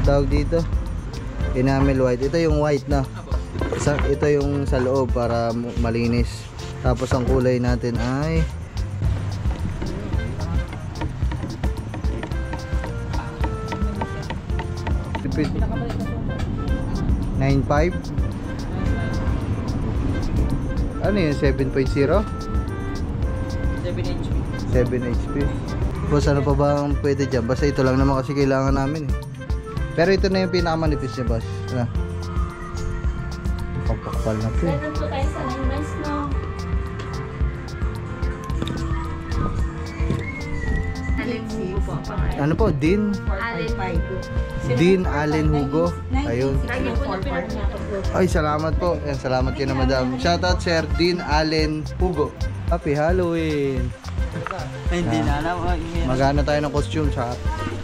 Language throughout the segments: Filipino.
tawag dito, enamel white. Ito yung white na. Ito yung sa loob para malinis. Tapos ang kulay natin ay 9.5. Ano yun? 7.0? 7 HP. 7 HP. Boss, ano pa ba ang pwede dyan? Basta ito lang naman kasi kailangan namin eh. Pero ito na yung pinakamanipis niya, boss. Kapakpal na ito. Ganun po tayo sa lines, no? Ano po? Dean Allen Hugo. Ayun. Ay, salamat po. Yan, salamat kayo na madam. Shoutout Sir Dean Allen Hugo. Happy Halloween. Hindi na alam. Magana tayo ng costume sa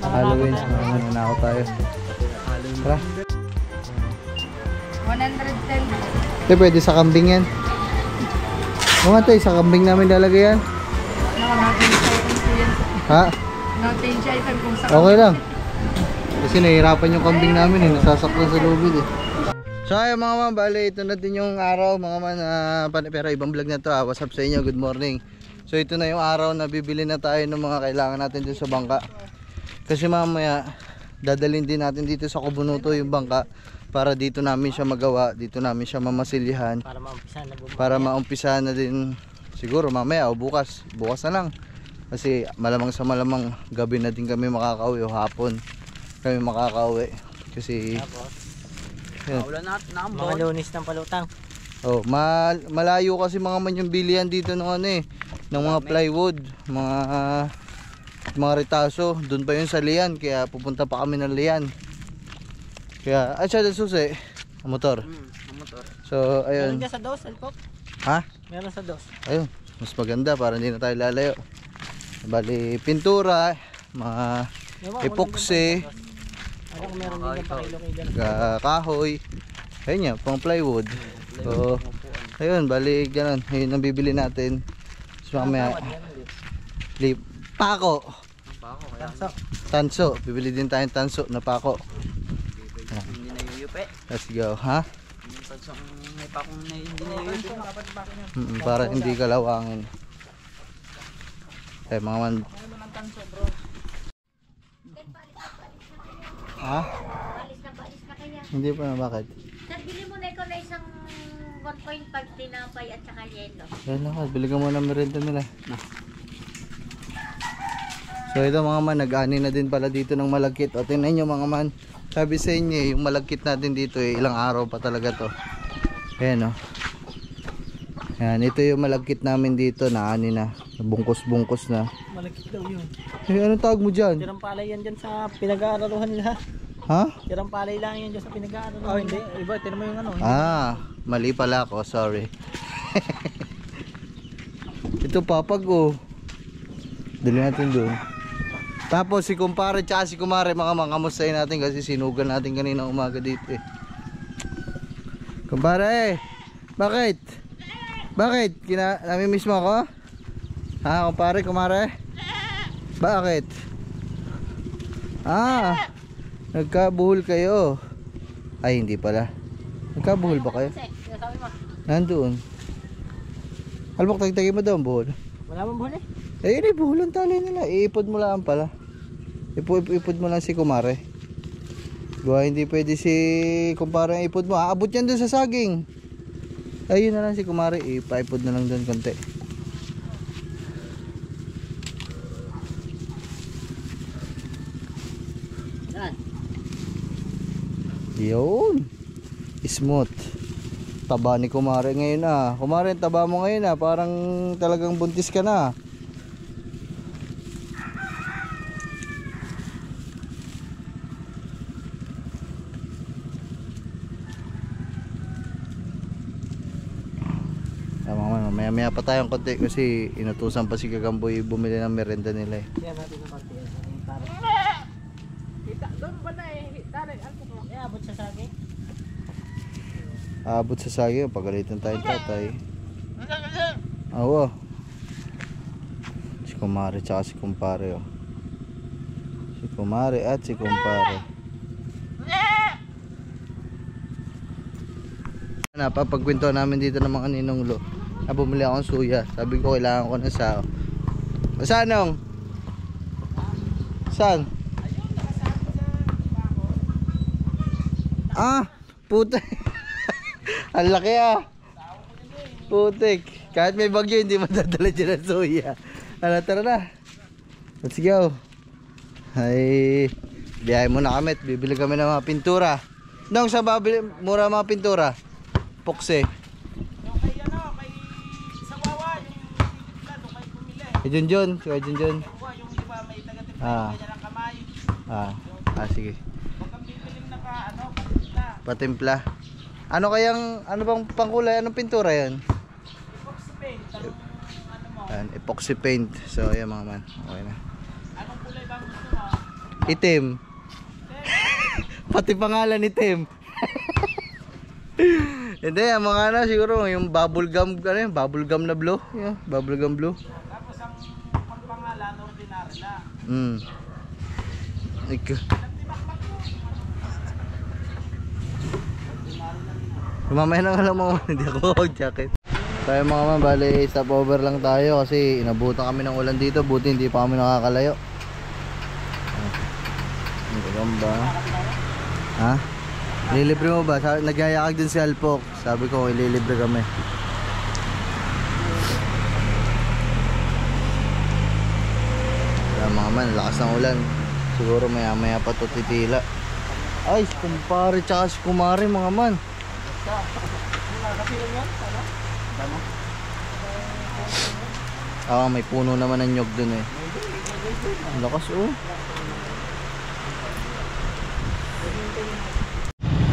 Halloween. Mananako tayo. Tara. 110. Ito pwede sa kambing yan. Mga tayo, sa kambing namin lalagay yan. Ha? Okay lang. Kasi nahihirapan yung kambing namin eh. Nasasaktan sa lubid eh. So ayun mga man, bali ito na din yung araw mga man. Pero ibang vlog na to ha. What's up sa inyo? Good morning. So ito na yung araw na bibili na tayo ng mga kailangan natin dun sa bangka. Kasi mamaya dadalhin din natin dito sa Kubunuto yung bangka. Para dito namin siya magawa. Dito namin siya mamasilyahan. Para maumpisahan na din siguro mamaya o bukas. Bukas na lang. Kasi malamang sa malamang gabi na din kami makakauwi o hapon kami makakauwi. Kasi ulan na mga Lunes ng palutang. Oh, malayo kasi mga man yung bilihan dito ng ano eh, ng mga plywood, mga retaso. Doon pa yun sa Lian, kaya pupunta pa kami ng Lian. Kaya ay siya susi, ang motor. Ang motor. So ayun. Meron sa dos, Alpop? Ha? Meron sa dos. Ayun, mas maganda para hindi na tayo lalayo. Bali pintura, mga epoxy, kahoy, ayun yan, pang plywood. So ayun, bali ganun, ayun ang bibili natin. So mamaya pako, tanso, bibili din tayong tanso na pako. Hindi na yuyupi. Let's go, ha? Yung tansong may pakong na hindi na yuyupi. Para hindi kalawangin. Eh mga man. Ha? Balis na kaya. Hindi pa na, bakit? Sir, bili mo na ikaw na isang 1.5 tinapay at saka yelo. Yan lang, bili ka muna ng merienda nila. So ito mga man, nag-ani na din pala dito ng malagkit. O tingnan nyo mga man, sabi sa inyo yung malagkit natin dito ilang araw pa talaga to. Ayan o. Yan, ito yung malagkit namin dito na ani na. Bungkus-bungkus na. Malagkit daw yun. Eh, anong tawag mo dyan? Tirang palay yan dyan sa pinag-aaraluhan nila. Ha? Tirang palay lang yan dyan sa pinag-aaraluhan. Oh, hindi. Iba, tinan mo yung ano. Mali pala ako. Sorry. Ito papag oh. Dali natin doon. Tapos si kumpare tsaka si kumare kamustahin natin kasi sinugal natin kanina umaga dito eh. Kumpare, bakit? Bakit? Namimiss mo ako? Ha, kumpare, kumare? Bakit? Nagkabuhol kayo. Ay, hindi pala. Nagkabuhol ba kayo? Nandoon. Albok, tagtagin mo daw ang buhol. Wala bang buhol eh? Eh, yun eh, buhol ang tali nila. Iipod mo lang pala. Ipod mo lang si kumare. Gawa, hindi pwede si kumpare ang ipod mo. Aabot yan dun sa saging. Ayun na lang si kumare, ipaipod na lang doon konti. Yun. Smooth. Taba ni kumare ngayon ah. Kumare, taba mo ngayon ah. Parang talagang buntis ka na. Maya pa tayong konti kasi inutusan pa si Kagamboy bumili ng merenda nila eh. Yan natin ng konti. Doon ba na eh? Abot sa saging? Abot sa saging, pagalitan tayong tatay. Oo. Si kumare tsaka si kumpare oh. Si kumare at si kumpare. napapagkwento namin dito ng mga ninonglo. Bumili akong suya. Sabi ko kailangan ko ng sao. Saan nong? Saan? Ah, putik. Ang laki ah. Putik. Kahit may bagyo hindi madadala dyan ang suya. Ano, tara na. Let's go. Ay, biyahe muna kami at bibili kami ng mga pintura. Nung sa babili, mura mga pintura. Pokse. Junjun, si Junjun. Sige. Patimpla. Ano kayang, ano bang pangkulay? Anong pintura yan? Epoxy paint. Ayan, epoxy paint. So, ayan mga man. Okay na. Anong kulay bang gusto mo? Itim. Pati pangalan itim. Hindi, ang mga ano siguro yung bubble gum, ano yun? Bubble gum na blue. Yeah, bubble gum blue. Tapos ang pangpangalan, ordinary na. Mamaya na nga lang mga man, hindi ako mag-jacket. Tayo mga man, bali stop over lang tayo kasi inabutan kami ng ulan dito. Buti hindi pa kami nakakalayo. Ang gagamba. Ha? Ililibre mo ba? Nagyayakag din si Alpok. Sabi ko ililibre kami. Kaya mga man, lakas ng ulan. Siguro maya maya pa to titila. Ay, kumpare tsaka si kumare mga man. May puno naman ng nyog dun eh. Ang lakas oh.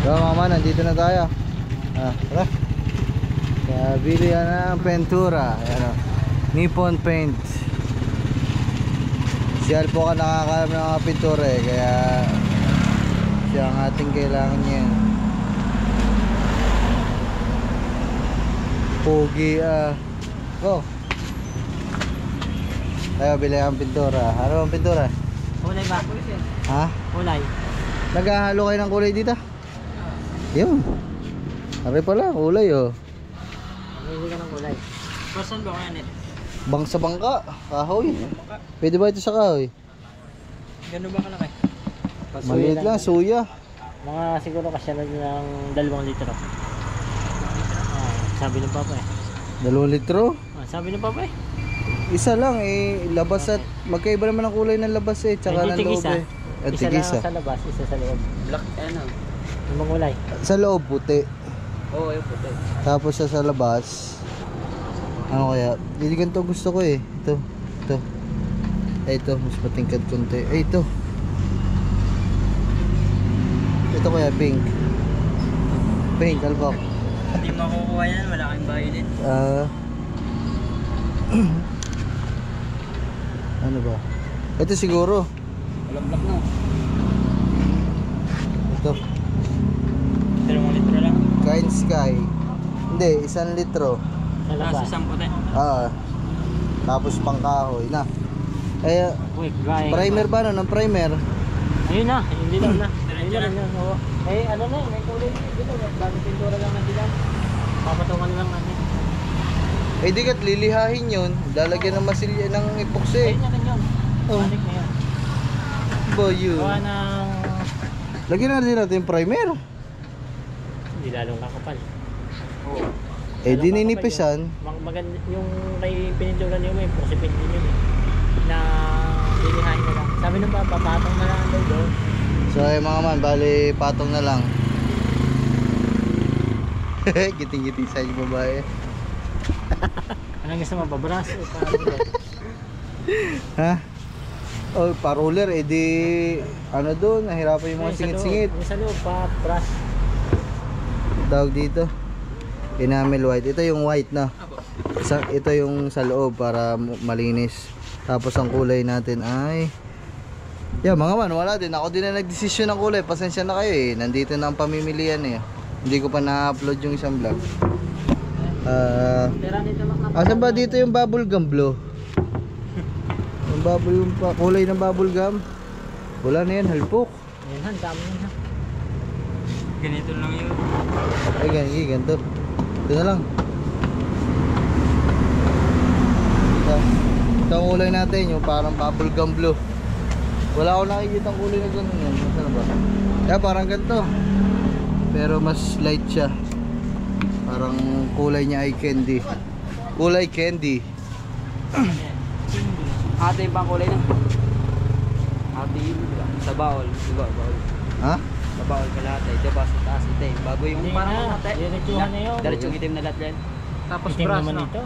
So mga man, nandito na tayo. Tara. Kaya bili na ng pentura. Ayan o. Nippon Paint. Si Alpo ka nakakalam ng mga pintura eh. Kaya siya ang ating kailangan niya. Pogi go. Tayo bili ang pintura. Ano ang pintura? Kulay ba? Ha? Kulay. Naghahalo kayo ng kulay dito? Yun. Ari pala, kulay oh. Hindi ka ng kulay. Person ba yan eh? Bang sa bangka, kahoy. Pwede ba ito sa kahoy? Gano'n ba kalaki? Maliit lang, suya. Mga siguro kasya na ng 2 litro. Sabi ng papa eh. 2 litro? Sabi ng papa eh. Isa lang eh, labas at magkaiba naman ang kulay ng labas eh, tsaka ng loob eh. At Isa tigisa. lang sa labas, isa sa loob. Black ano? Yung mga kulay? Sa loob puti. Oo, yung puti. Tapos sa labas, ano kaya? Hindi ganito gusto ko eh. Ito. Ito, mas patingkad konti. Ito. Ito kaya pink. Pink, albak. Hindi makukuha yan, wala kang violet. Ano ba? Ito siguro. Walang black na. Ito. 2 litro lang. Kind Sky. Hindi, 1 litro. Sa labas. Isang puti. Tapos pangkahoy na. Quick dry. Primer ba no? Ng primer? Ayun na, hindi lang na. Ayun na, oo. Ano na, may kulay dito. Bagong pintura lang na sila. Papatungan lang natin. Di kat lilihahin yun. Lalagyan ng masilya ng epoxy. Ayun na rin yun. Oh. Balik na yan. Ba yun? Gawa ng... Lagyan na din natin yung primer. Hindi lalong kakapal. Oo. Di ninipisan. Maganda yung kay pininturan niyo may epoxy paint din yun eh. Na lilihain na lang. Sabi ng papa, patong na lang daw doon. So ay mga man, bali patong na lang. Giting-giting sa yung babae. Anong gusto mo, babras? Ha? Oh, pa-roller, di ano doon, nahirapan yung mga singit-singit. Yung sa loob, pa-brush. Tawag dito, enamel white. Ito yung white na. Ito yung sa loob para malinis. Tapos ang kulay natin ay mga man, wala din. Ako din na nagdesisyon ng kulay. Pasensya na kayo eh. Nandito na ang pamimilian eh. Hindi ko pa na-upload yung isang vlog. Asan ba dito yung bubble gum blue? Yung kulay ng bubble gum. Wala na yan, halpok. Ayan, dami na. Ganito lang yun. Ay, ganito. Ito na lang. Ito ang kulay natin, yung parang bubblegum blue. Wala akong nakikita ang kulay na gano'n yan. Nasaan ba? Kaya parang ganito. Pero mas light siya. Parang kulay niya ay candy. Kulay candy. Ate yung pang kulay na. Ate yun. Sa baol. Diba? Baol. Ha? Sa baol ka lahat. Diba? Sa taas itim. Bago yung parang ate. Diretsuhan na yun. Diretsong itim na lahat yan. Tapos Itim naman ito.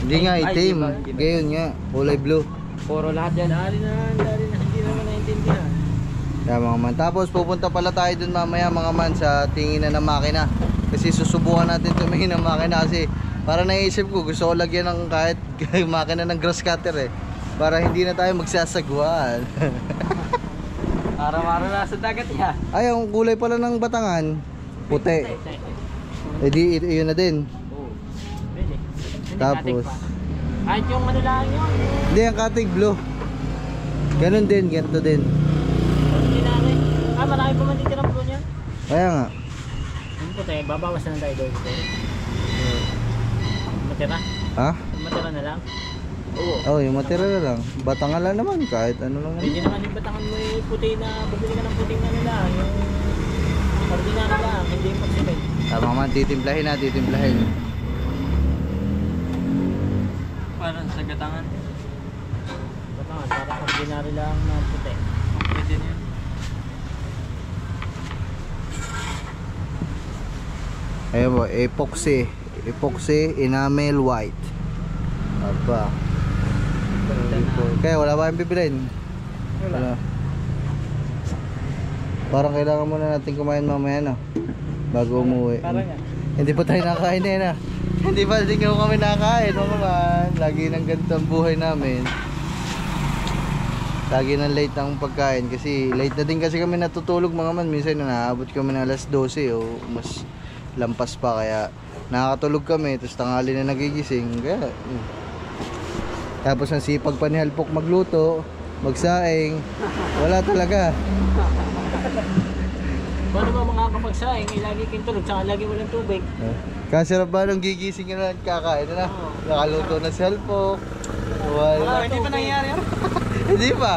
Hindi nga itim. Gayon nga. Kulay blue. Puro lahat yan. Dari na. Hindi naman naintindihan. Kaya mga man. Tapos pupunta pala tayo dun mamaya mga man sa tingin na ng makina. Kasi susubukan natin tumingin ng makina kasi para naisip ko gusto ko lagyan ng kahit makina ng grass cutter eh. Para hindi na tayo magsasagwan. Araw-araw na sa dagat yan. Ay, ang kulay pala ng Batangan, puti. Eh di, yun na din. Oo. Pwede. Tapos, Kahit yung ano lang yun. hindi, ang katig blue. Ganun din, ganito din. Hindi na rin. Marami pa man dito ng blue niya. Kaya nga. Yung puti, babawas na tayo doon. Matira? Ha? Matira na lang. Oh, yung matira na lang. Batangan lang naman, kahit ano lang. Pwede naman yung batangan mo yung puti na, bumili ka ng puting na nila. Yung ordinary lang, hindi yung pagsimil. Tama man, titimplahin na, titimplahin. Parang sa gatangan. Batangan, para ordinary lang na puti. Pwede na yun. Ayun po, epoxy enamel white. Aba. Kaya wala ba yung bibilin? Wala. Parang kailangan muna natin kumain mamaya no? Bago umuwi. Parang yan. Hindi pa tayo nakakain eh na. Hindi pa din kami nakakain. O naman, lagi ng ganito ang buhay namin. Lagi ng late ang pagkain kasi late na din kasi kami natutulog mga man. Minsan naabot kami ng alas 12 o mas lampas pa kaya nakakatulog kami tapos tanghali na nagigising kaya tapos ang sipag pa ni Halpok magluto, magsaing, wala talaga. Paano ba mga kapagsaing, lagi kang tulog, saka lagi walang tubig. Kasarap ba nung gigising na kakain na? Nakaluto na si Halpok. Wala. Hindi pa nangyayari yan? Hindi pa.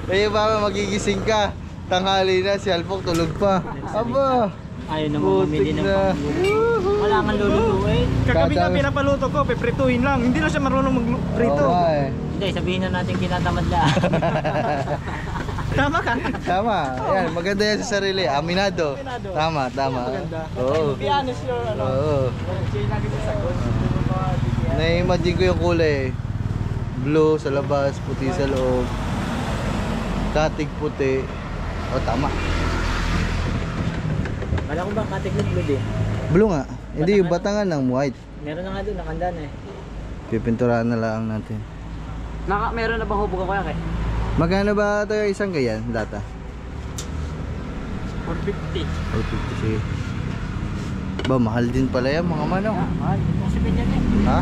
Kaya ba magigising ka? Tanghali na si Halpok tulog pa. Aba. Ayaw naman mamili ng pangluto. Wala kang lulutuin. Kagabi nga Tatawid. pinapaluto ko, piprituhin lang. Hindi na siya marunong magprito. Oo nga eh. Hindi, sabihin na natin kinatamad lang. Tama ka? Tama. Ayan, maganda yan sa sarili. Aminado. Aminado. Tama, tama. Maganda. Oo. Be honest your ano. Oo. Siya yung lagi sa sagot. Na-imagine ko yung kulay. Blue sa labas, puti sa loob. Katig puti. O tama. Wala ko ba katiklig blue din? Blue nga. Hindi yung batangan ng white. Meron na nga doon, nakanda na eh. Pipinturahan na lang natin. Meron na bang hubog ako yan kay? Magkano ba ito yung isang ganyan? Data? 450. 450 sige. Ba, mahal din pala yan mga mano. Mahal, yung sipin yan eh. Ha?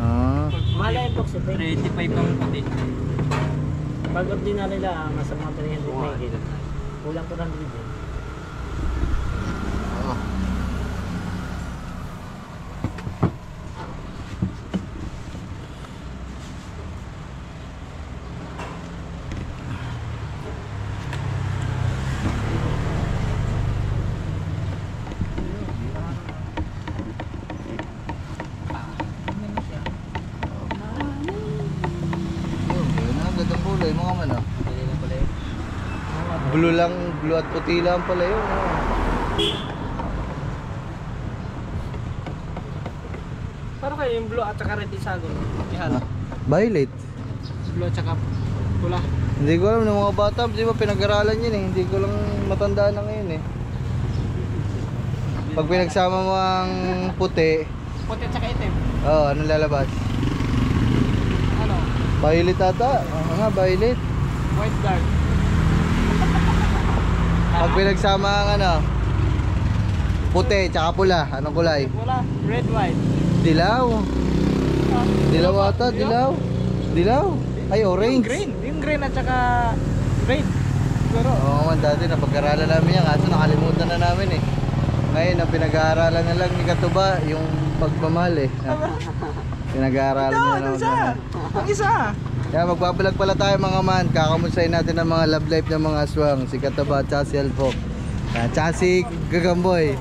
Ah. Mahal yung box sipin. 385 ng puti. Pag ordinary lang, nasa mga 300 na higit. Kulang 400 din. Oh. Mga man ah. Blue lang, blue at puti lang pala yun. Parang kayo yung blue at saka red isago. Ah, violet. Blue at saka pula. Hindi ko alam ng mga bata, di ba pinag-aralan yun eh. Hindi ko lang matandaan na ngayon eh. Pag pinagsama mo ang puti, Puti at saka itim. oh, anong lalabas? Ano? Violet ata. Oo nga, violet. White dark. Pag pinagsama ang ano, puti tsaka pula, anong kulay? Wala. Red, white. Dilaw. Dilaw ata, dilaw. Dilaw. Ay, Yung orange. green. Yung green at saka red. siguro. Oo man, dati napag-aralan namin yan, kaso nakalimutan na namin eh. Ngayon, ang pinag-aaralan na lang ni Katuba, yung pagmamahal eh. Pinag-aaralan niya na magmamahal. Ang isa. Kaya magbabalag pala tayo mga man, kakamustahin natin ang mga love life ng mga aswang, si Katuba at si Alfok. Tsaka si Gagamboy.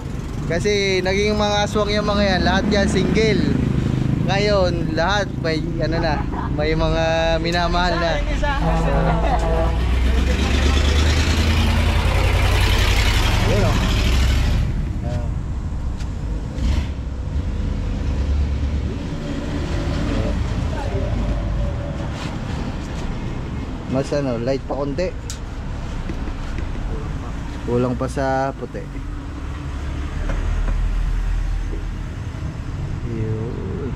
Kasi naging mga aswang yung mga yan, lahat yan single. Ngayon, lahat may ano na, may mga minamahal na. Ang isa. Ayun o. Mas ano, light pa konti. Kulang pa sa puti. Yun.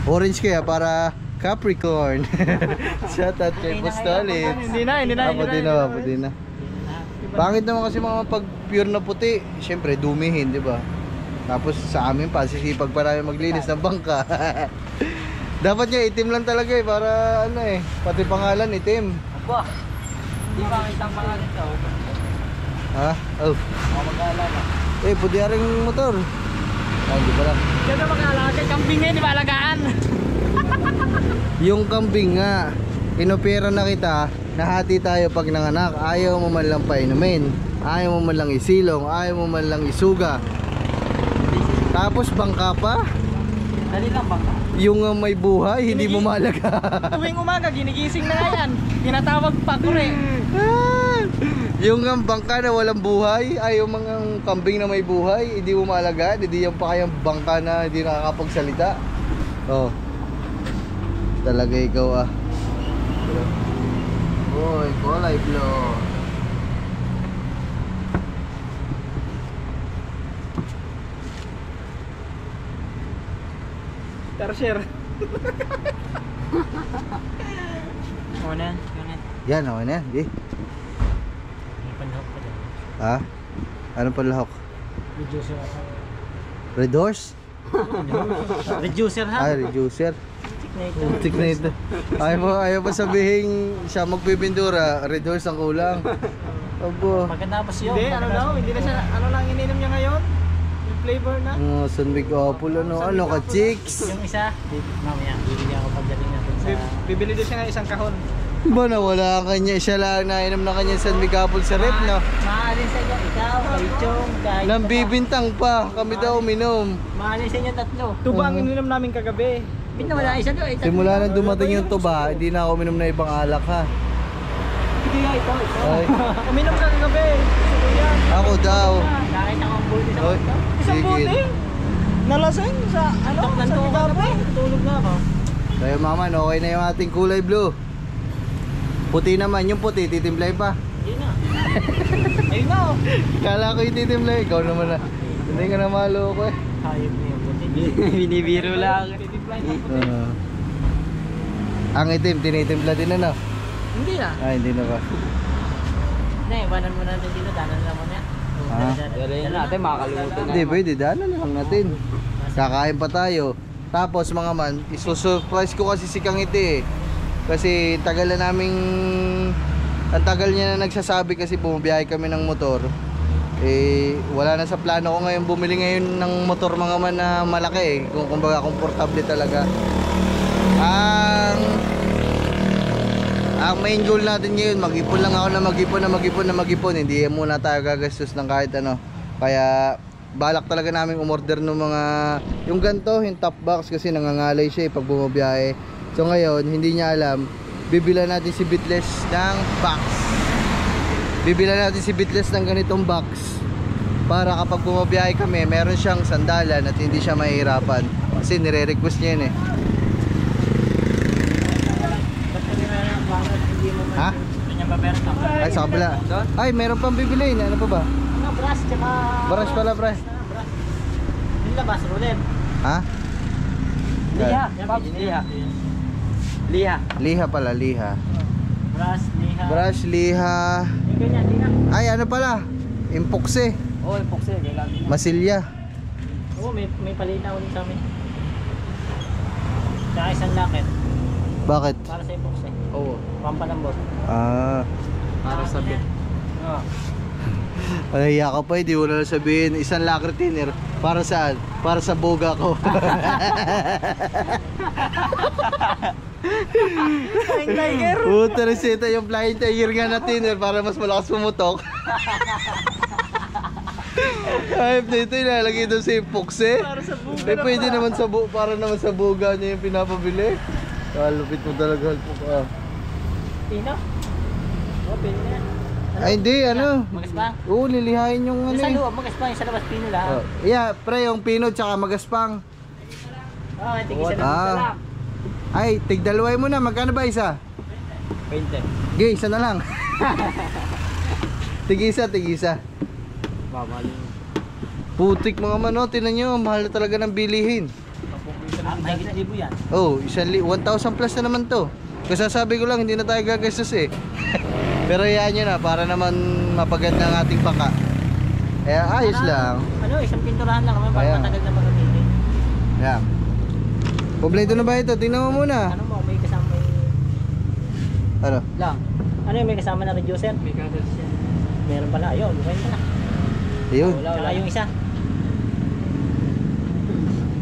Orange kaya para Capricorn. Shout out kay Postolit. Hindi na. Puti na. Pangit naman kasi mga pag pure na puti, syempre dumihin, di ba? Tapos sa amin pa, sisipag pa namin maglinis ng bangka. Dapat niya itim lang talaga eh, para ano eh, pati pangalan itim. Aba, di ba ang isang pangalan ito? Ha? Oh. Ako mag-aalala. Eh, puti na rin yung motor. Ah, hindi pala. Diyan na mag-alaga. Kambing ngayon, di ba alagaan? Yung kambing nga, inopera na kita, nahati tayo pag nanganak. Ayaw mo man lang painumin, ayaw mo man lang isilong, ayaw mo man lang isuga. Tapos bangka pa. Dali lang bangka. Yung may buhay, hindi mo mahalaga. Tuwing umaga, ginigising na nga yan. Tinatawag pa kure. Yung bangka na walang buhay, ayaw mga kambing na may buhay, hindi mo mahalaga. Hindi yan pa kayang bangka na hindi nakakapagsalita. Oh. Talaga ikaw ah. Boy, kulay blue. Tertiary. Una. Yan, okay na yan. Di. May panahok pa dyan. Ha? Anong panlahok? Reducer. Red horse? Reducer ha? Ah, reducer. Tik na ito. Tik na ito. Ayaw pa sabihin siya magpipindura, red horse ang kulang. Abo. Pagkatapos yun. Hindi, ano daw? Hindi na siya, ano lang ininom niya ngayon? Yung flavor na? San Big Apple, ano ka chicks? Yung isa, mamaya, bibili ako pagdating natin sa... Bibili din siya ng isang kahon. Ba nawala ang kanya, siya lang nainom na kanya San Big Apple sa rep, no? Mahalin sa inyo, ikaw, kay Chong, kahit... Nambibintang pa, kami daw uminom. Mahalin sa inyo tatlo. Tuba ang ininom namin kagabi. Bit na wala isa doon. Simula nang dumating yung tuba, hindi na ako uminom na ibang alak ha. Hindi nga ito. Ay, Uminom ka kagabi. Kuya. ako daw. Nakita ko ang buti sa Oy, mga. Isang sige. buti. Nalasing sa ano? Sa Nanto ka na ba? Ligapo. Tulog na ako. Kaya maman, okay na yung ating kulay blue. Puti naman, yung puti, titimplay pa. Hindi na. Ayun na oh. Kala ko yung titimplay, ikaw naman na. Hindi ka na maloko eh. Hayop na yung buti. Binibiro lang. Ang itim, tinitimpla din ano? Hindi na. Ah, hindi na ba? Na, iwanan mo natin dito. Danan lang mo na. Ah. Dala natin, makakalimutan Hindi, pwede, daanan lang natin. Kakain pa tayo. Tapos mga man, isusurprise ko kasi si Kangiti eh. Kasi tagal na naming... Ang tagal niya na nagsasabi kasi bumabiyahe kami ng motor. Eh, wala na sa plano ko ngayon bumili ngayon ng motor mga man na malaki eh. Kung kumbaga komportable talaga. Ang main goal natin ngayon, mag-ipon lang ako na mag-ipon. Hindi muna tayo gagastos ng kahit ano. Kaya balak talaga namin umorder ng mga yung ganto, yung top box kasi nangangalay siya eh pag bumabiyahe. So ngayon, hindi niya alam, bibilan natin si Bitless ng box. Bibilan natin si Bitless ng ganitong box para kapag bumabiyahe kami, meron siyang sandalan at hindi siya mahihirapan. Kasi nire-request niya yun eh. Ha? Ay, sa kabila. Ay, meron pang bibili. Ano pa ba? Ano, brush, tsaka... Brush pala, pre. Yung labas, rulen. Ha? Liha. Liha pala, liha. Brush, liha. Brush, liha. Yung ganyan, liha. Ay, ano pala? Impokse. Oo, yung pokse. Masilya. Oo, may palinaw ulit sa amin. Tsaka isang lakit. Bakit? Para sa epoxy. Oo. Pampalambot. Ah, Para sa bit. Oo. Nahiya ka pa, hindi mo na sabihin isang lacquer thinner. Para saan? Para sa boga ko. Flying Tiger. Puta, reseta yung Flying Tiger nga na thinner para mas malakas pumutok. Ay, dito ilalagay doon sa epoxy. Para sa buga Eh, pwede naman sa para naman sa boga niya yung pinapabili. Kalupit mo talaga, halpok ah. Pino? Oo, pino na yan. Ay, hindi, ano? Magaspang? Oo, lilihain yung ano Yung sa eh. loob, magaspang. Yung sa labas, pino lang. Oh, yeah, pre, yung pino tsaka magaspang. Oo, tigisa lang. Ah. Isa lang. Ay, tigdalaway mo na. Magkano ba isa? 20. Okay, isa na lang. tigisa. Babali. Putik mga mano, tinan nyo, mahal na talaga ng bilihin. Mahigit libo yan. Oh, 1,000 plus na naman to. Kasi sabi ko lang, hindi na tayo gagastos eh. Pero yan nyo na, para naman mapaganda ang ating baka. Eh, ayos lang. Ano, isang pinturahan lang naman para Kaya. matagal na magamitin. Yan. Kompleto na ba ito? Tingnan mo muna. Ano mo, may kasama yung... Ano? Lang. Ano yung may kasama na reducer? May cutters yan. Meron pala, ayun, bukain ka na. Ayun. Wala yung isa.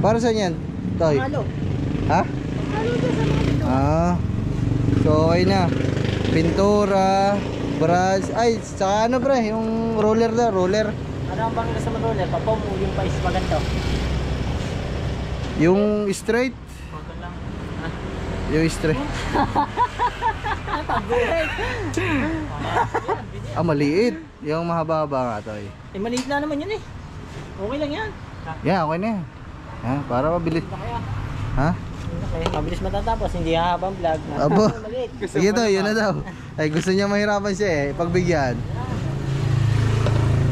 Para saan yan? Toy? Halo. Ha? Ah. So okay na. Pintura, brush, ay saka ano pre, yung roller na, roller. Ano ang bang gusto mo roller? Papom o yung pais maganto? Yung straight. Yung straight. Ah, maliit. Yung mahaba-haba nga Toy. Eh, maliit na naman yun eh. Okay lang yan. Yeah, okay na yan. Ha? Para mabilis. Kaya, Ha? okay, mabilis matatapos, hindi hahabang vlog. Abo. Maliit. Sige Toy, yun na daw. Ay gusto niya mahirapan siya eh, pagbigyan.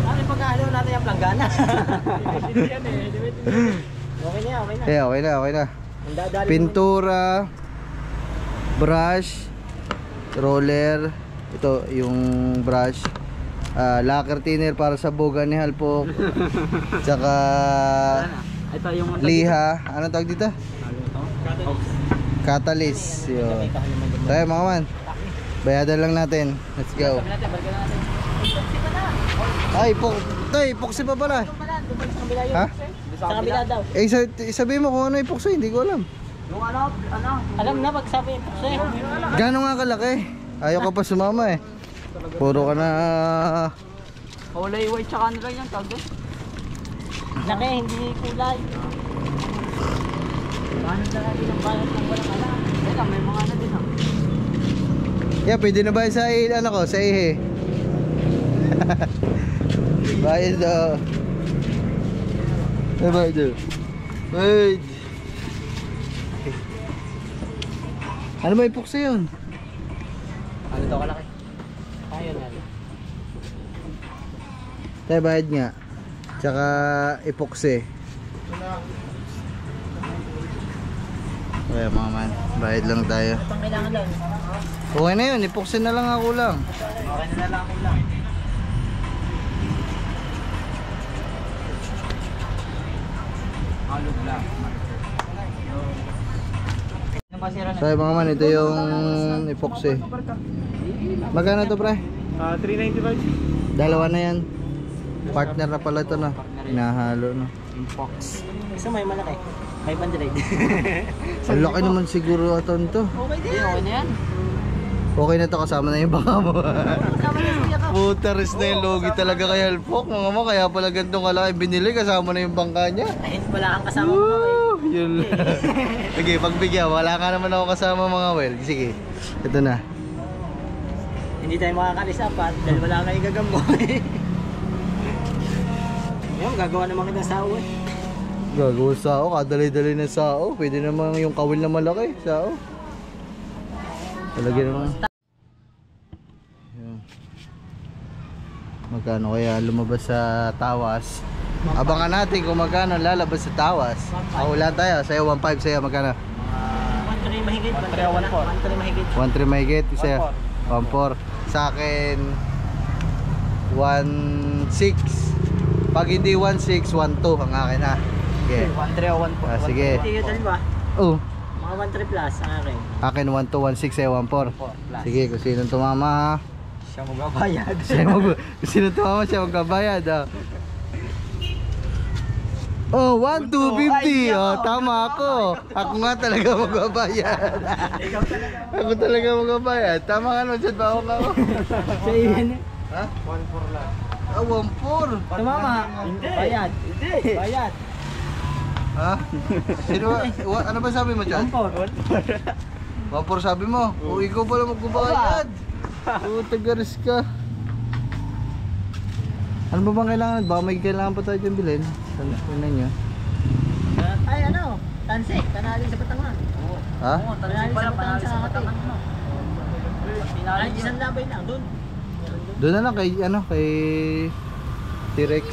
Ano yung pagkahalo natin yung planggana? Hindi yan eh. Okay na yan, okay na. Eh, okay na. Ang dadali Pintura, brush, roller, ito yung brush, lacquer thinner para sa boga ni Halpok, tsaka Ito yung liha, ano tawag dito? Catalyst. Yun. Tayo mga man, bayadan lang natin. Let's go. Sabi natin, balikan na natin. Ay, epoxy pa pala. Doon sa kabila yun. Ha? Sa kabila daw. Eh, sabihin mo kung ano epoxy, hindi ko alam. Yung ano? Alam na pag sabi sa'yo. Gano'n nga kalaki? Ayaw ka pa sumama eh. Puro ka na... Kulay white tsaka ano lang yan. Tawag doon. Laki, hindi kulay. Paano talaga ng bayad ng walang alam? Teka, may mga ano din ah. Yeah, pwede na ba sa ano ko, sa ihe? Bayad daw. Bayad daw. Wait. Ano ba epoxy yun? Ano daw kalaki? Ayun yan. Tayo bayad nga. Tsaka epoxy. Okay mga man, bayad lang tayo. Itong kailangan lang. Okay na yun, epoxy na lang ako lang. Okay na lang ako lang. Halo lang. So mga man, ito yung epoxy. Magkano to pre? 395. Dalawa na yan. Partner na pala ito na. Hinahalo no. Infox. Gusto mo yung malaki? 500. Ang laki naman siguro ito to. Okay din. Okay na yan. Okay na to, kasama na yung baka mo. Kasama na yung kuya ka. Puta, res na yung logi talaga kay Halpok. Mga mo, kaya pala ganitong kalaki binili. Kasama na yung bangka niya. Ay, wala kang kasama mo eh. Yun lang. Sige, pagbigyan. Wala ka naman ako kasama mga well. Sige, ito na. Hindi tayo makakalisapat dahil wala kang igagamo eh. Yung gagawa naman kita sa uwan. Gagawa sao, kadali-dali na sao. Pwede naman yung kawil na malaki, sao. Talagyan naman. Yun. Magkano kaya lumabas sa tawas? Abangan natin kung magkano lalabas sa tawas. Wala tayo, sa'yo 1.5, sa'yo magkano? 1.3 mahigit. 1.3 mahigit. 1.3 mahigit, sa'yo 1.4. Sa akin 1.6. Pag hindi 1.6, 1.2 ang akin ha. Sige. 1.3 o 1.4. Ah, sige. Hindi yun dalawa. Oh, Mga 1-3 plus ang akin. Akin 1216 eh 14. 4 plus. Sige, kung sino tumama ha. Siya magbabayad. Kung sino tumama siya magbabayad ah. Oh, 1250. Oh, tama ako. Ako nga talaga magbabayad. Ako talaga magbabayad. Tama ka nun, Chad. Bawang ako. Sa iyan eh. Ha? 14 lang. Ah, 14. Tumama. Hindi. Bayad. Hindi. Bayad. Ha? Sino ba? Ano ba sabi mo, Chad? 14 sabi mo? O, ikaw pala magbabayad. O, tagaris ka. Ano ba bang kailangan? Baka may kailangan pa tayo dyan bilhin. Saan nyo? Ay ano? Tansik. Panalin sa Batangan. Ha? Panalin sa Batangan sa Batangan. Ay, isang labay lang. Doon. Doon na lang kay, ano, kay T-Rex.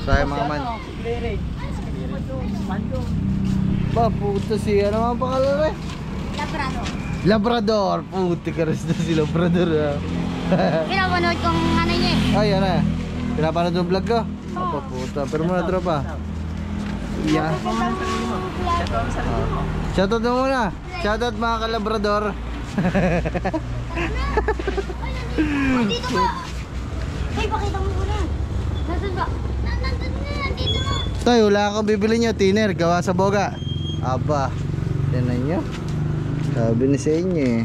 Sa mga man. Ba, puto si, ano mga pangalan eh? Labrador. Labrador. Puti ka rin si Labrador ah. Pinapanood kong ano niya eh. Ay, ano eh. Pinapanood yung vlog ko? Apa puta. Pero muna tropa. Yeah. Shoutout mo muna. Shoutout mga kalabrador. Dito ba? Ay, pakita mo muna. Nasaan ba? Nandun na, nandito na. Toy, wala kang bibili nyo. Tiner, gawa sa boga. Aba. Tinan nyo. Sabi ni sa inyo eh.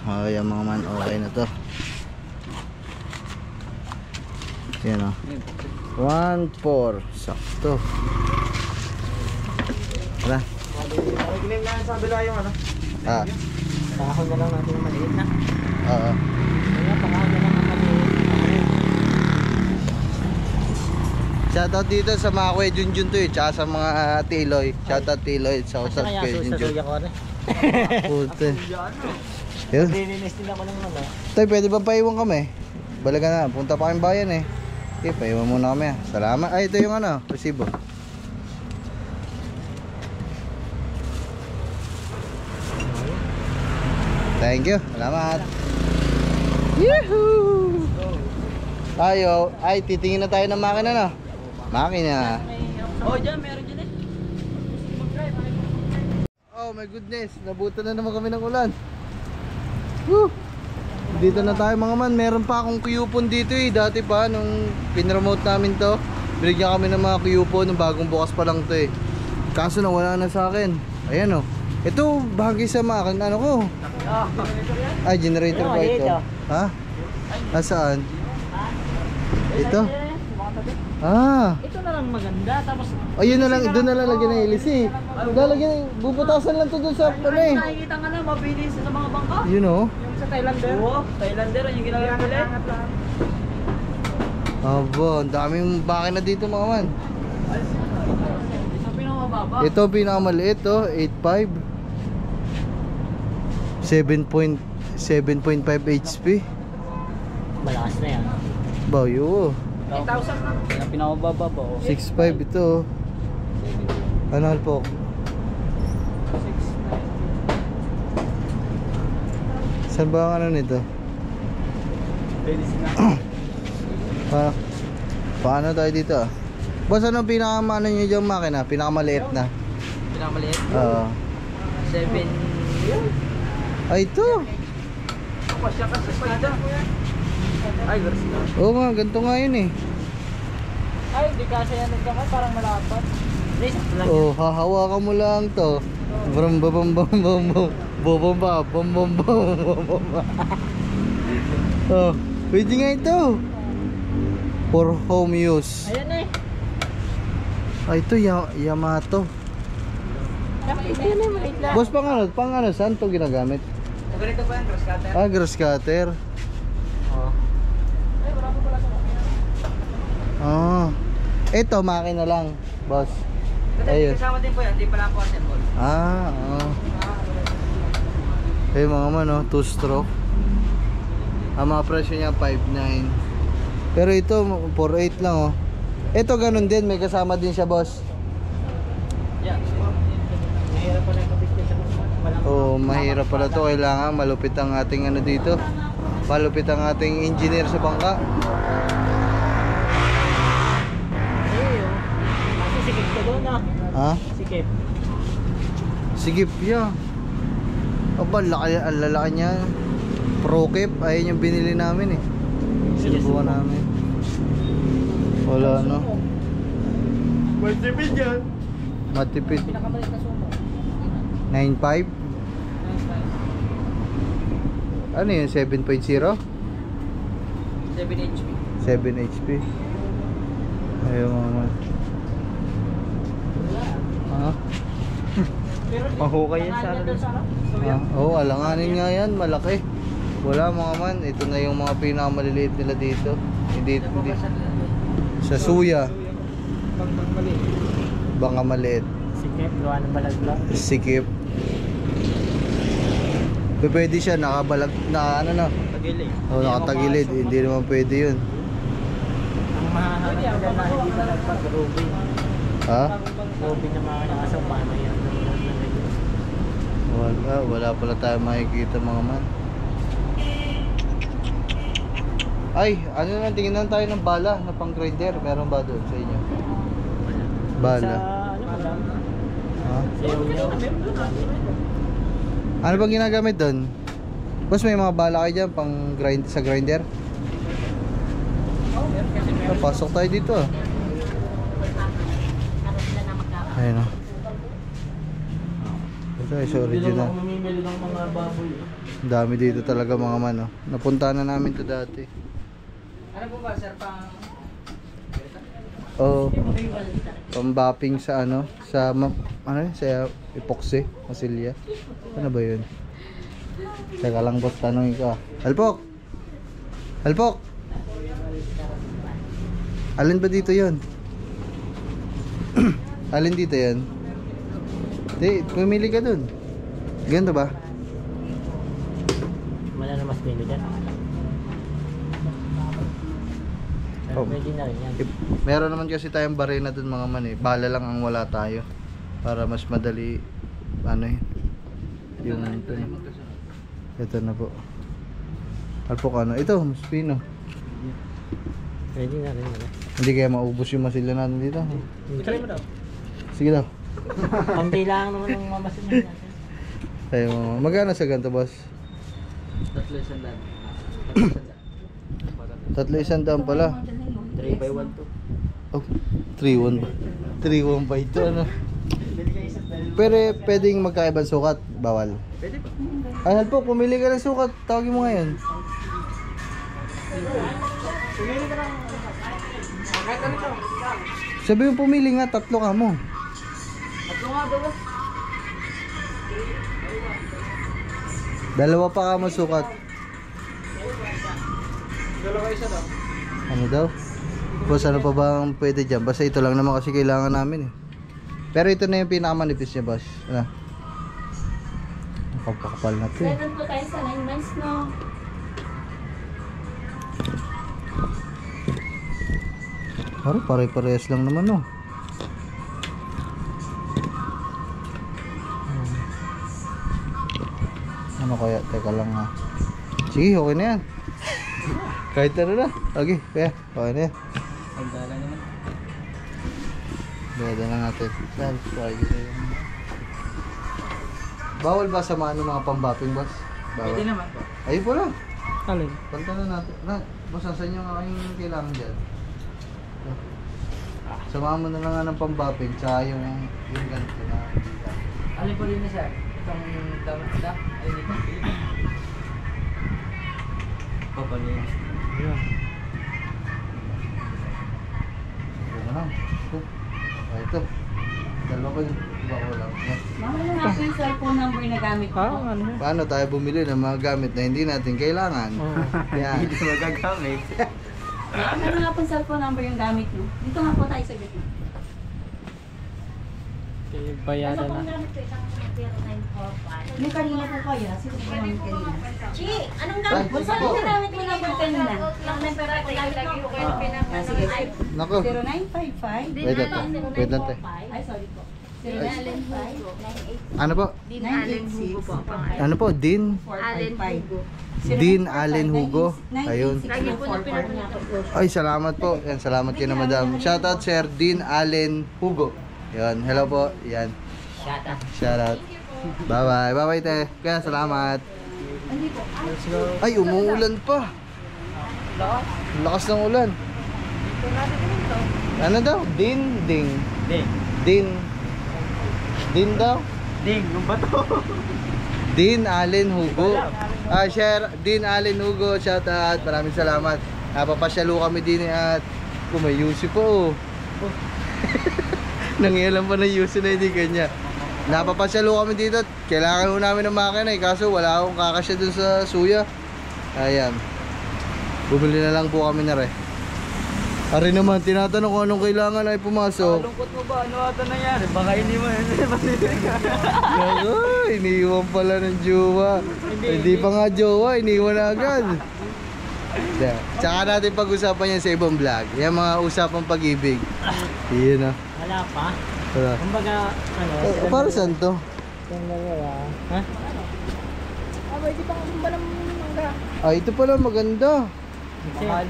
Okay mga man. Okay na to. Yan o. 1-4. Sakto. Wala. Nakikinig na sa kabila yung ano. Ah. Pakahon na lang natin yung maliit na. Oo. Kaya pakahon na lang ang maliit. Shoutout dito sa mga Kuya Junjun to eh. Tsaka sa mga Tiloy. Shoutout Tiloy. Shoutout Kaya Kuya sa Junjun. suya ko rin. Puti. Yun. Nilinis din ako ng ano. Tay, pwede ba paiwan kami? Balaga na. Punta pa kayong bayan eh. Okay, paiwan muna kami ah. Salamat. Ay, ito yung ano. Resibo. Thank you. Salamat. Yehoo! Tayo. Ay, titingin na tayo ng makina na. Makina. Oh, dyan. Meron dyan eh. Oh my goodness. Nabutan na naman kami ng ulan. Woo! Dito na tayo mga man. Meron pa akong kuyupon dito eh. Dati pa nung pinremote namin to, binigyan kami ng mga kuyupon nung bagong bukas pa lang to eh. Kaso nawala na sa akin. Ayan oh. Ito bagay sa makin ano ko. Ay, generator ba ito? Ha? Nasaan? Ito? Ah. Ito na lang maganda. Tapos Ayun na lang, doon na lang lagyan ng ilis eh. Lalagyan, bubutasan lang to doon sa ano eh. nakikita nga na mabilis sa mga bangka. You know? Yung sa Thailander. Oo, Thailander yung ginagawa nila. Aba, ang daming makina dito mga man. Isa pinakamababa. Ito pinakamaliit to, 8.5. 7.5 HP. Malakas na yan. Bayo. 8,000 na. Yung pinakamababa po. 6.5 ito. Ano po? Saan ba ang ano nito? Paano tayo dito? Boss, anong pinakamano nyo dyan makina? Pinakamaliit na. Pinakamaliit? Oo. 7. Ay, ito. Ay, versi na. Oo nga, ganito nga yun eh. Ay, hindi kasi yan nagkaka, parang malapat. Hindi, sakto lang. Oh, hahawakan mo lang to. Brum bum bum bum bum bum bum bum bum bum. Oh, pwede nga ito. For home use. Ayan eh. Ay, ito Yamato. Ito yun eh, maliit lang. Boss, pang ano, saan to ginagamit? Ganito ba yung grass cutter? Ah, grass cutter. Oo. Ay, marami pala sa makina. Ah. Ito, makina lang, boss. Ayun. Kasama din po yan, hindi pala po assemble. Ah, oo. Eh, mga man, oh, 2-stroke. Ang mga presyo niya, 5.9. Pero ito, 4.8 lang, oh. Ito, ganun din. May kasama din siya, boss. Yeah. Mahirap pala yung kapit sa walang. Oh, mahirap pala to. Kailangan malupit ang ating ano dito. Malupit ang ating engineer sa bangka. Kasi sikip ka doon ah. Ha? Sikip. Sigip ya. Aba, ang lalaki niya. Pro-Kip, ayun yung binili namin eh. Sinubukan namin. Wala no. Matipid yan. Matipid. Pinakamalit na sumo. 9.5. Ano yun? 7.0? 7 HP. 7 HP. Ayun mga. Ha? Mahukay yan sa ano. Oo, alanganin nga yan. Malaki. Wala mga man. Ito na yung mga pinakamaliliit nila dito. Hindi. Sa suya. Bang mali. Baka maliit. Sikip, gawa ng balaglag. Sikip. Pwede siya nakabalag na ano na. Tagilid. O nakatagilid. Hindi naman pwede yun. Ang mahahanap ko dyan na hindi balaglag, Ruby. Ha? Ruby na mga nakasamba na yan. Wala pala tayo makikita mga man. Ay, ano na, tingnan tayo ng bala na pang grinder. Meron ba doon sa inyo? Sa Bala. ano ba lang? Ha? Sayaw-yaw. Ano bang ginagamit doon? Boss, may mga bala kayo dyan pang sa grinder? Pasok tayo dito ah. Ayun o. Ito is original. Mamimili ng mga baboy. Ang dami dito talaga mga man oh. Napuntahan na namin to dati. Ano po ba, sir, pang... Oh, pambapping sa ano, sa sa epoxy, masilya. Ano ba 'yun? Teka lang boss, tanongin ko. Alpok. Alpok. Alin ba dito 'yon? Alin dito 'yan? Pumili ka dun. Ganito ba? Wala na mas pili dyan. Oh. Pwede na rin yan. Meron naman kasi tayong barena dun mga man eh. Bala lang ang wala tayo. Para mas madali ano eh. Yung ito na po. Alpok ano? Ito, mas pino. Pwede na rin. Hindi kaya maubos yung masilya natin dito. Try mo daw. Sige daw. Kunti lang naman ang mamasin natin. Tayo magkano sa ganito boss? 3,100 pala. 3 by 1 to. Oh, 3-1 ba? 3-1 ba ito ano? Pero pwedeng magkaibang sukat, bawal. Pwede ba? Ano po, pumili ka ng sukat, tawagin mo ngayon. Pumili ka lang. Kahit ano siya. Sabi mo pumili nga, 3 ka mo. Tatlo nga daw. Dalawa pa ka mo sukat. Dalawa isa daw. Ano daw? Boss, ano pa ba ang pwede dyan? Basta ito lang naman kasi kailangan namin eh. Pero ito na yung pinakamanipis niya boss. Ano? Kapakapal na ito eh. Meron po tayo sa 9 months, no? Parang pare-parehas lang naman oh. Ano kaya? Teka lang ha. Sige, okay na yan. Kahit ano na. Okay, kaya. Okay na yan. Ang dala naman. Beda na natin. Saan? Bawal ba samahan ng mga pambapping boss? Bawal. Pwede naman po. Ayun po lang. Alin? Punta na natin. Boss, saan yung aking kailangan dyan? Samahan mo na lang nga ng pambapping tsaka yung ganito na. Alin po rin na sir? Itong damat na? Ay, dito. Papalinis. Yun. Ito na lang. Ito. Dalawa ko yun. Iba ko lang. Mamaya na po yung cellphone number na gamit ko. Ano yun? Paano tayo bumili ng mga gamit na hindi natin kailangan? Yan. Hindi magagamit. Ano nga po yung cellphone number yung gamit mo? Dito nga po tayo sa gitna. Bayaran na. gamit ko isang 0945. Yung kanina po kayo, sino po gamit kanina? Chi, anong gamit mo? Saan yung gamit mo number kanina? Yung number ko lagi ko kayo Sige, Nako. 0955. Wait lang tayo. Wait lang tayo. Ay, sorry po. Allen Hugo. 0985. Ano po? Din Allen Hugo po. Ano po? Dean? Allen Hugo. Dean Allen Hugo. Ayun. Lagi po na pinag- Ay, salamat po. Yan, salamat kayo na madam. Shoutout Sir Dean Allen Hugo. Yun, hello po. Yan. Shout out. Bye-bye. Bye-bye, te. Kaya salamat. Ay, umuulan pa. Lakas ng ulan. Ano daw? Din daw? Ding, yung bato. Dean Allen Hugo. Dean Allen Hugo, shout out. Maraming salamat. Napapasyalo kami din at kumayusi po. Nangialam pa na yusi na hindi kanya. Napapasyalo kami dito at kailangan ho namin ng makina kaso wala akong kakasya dun sa suya. Ayan. Bumili na lang po kami na rin. Ari naman, tinatanong ko anong kailangan ay pumasok. Lungkot mo ba? Ano ata nangyari? Baka hindi mo Naku, iniwan pala ng jowa. Hindi pa nga jowa, iniwan na agad. Tsaka natin pag-usapan yan sa ibang vlog. Yung mga usapang pag-ibig. Iyon na. Wala pa. Wala. Kumbaga, ano? Para saan to? Yung dalawa. Ha? Di pa kung ba ng mangga? Ito pala maganda.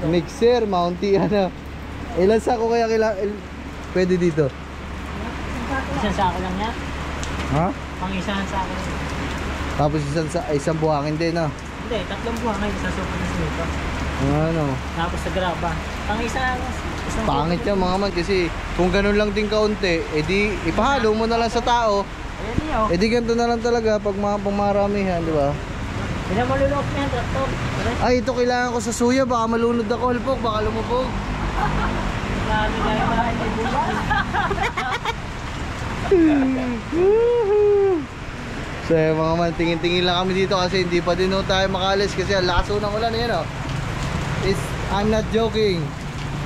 Mixer, mounty, ano. Ilan sako kaya pwede dito? Isang sako lang yan? Ha? Pang isang sako lang. Tapos isang buhangin din, no? Hindi, 3 buwan ngayon sa sopa ng smito. Ano? Tapos sa graba. Pang isang Pangit yan mga man kasi kung ganun lang din kaunti, edi ipahalo mo na lang sa tao. Ayan niyo. Edi ganito na lang talaga pag mga pamaramihan, di ba? Hindi na malulok niyan, traktor. Ay, ito kailangan ko sa suya, baka malunod ako, halpok, baka lumubog. Marami na yung bahay may buwan. So mga man, tingin-tingin lang kami dito kasi hindi pa din tayo makalis kasi ang lakas ng ulan, yan o. I'm not joking.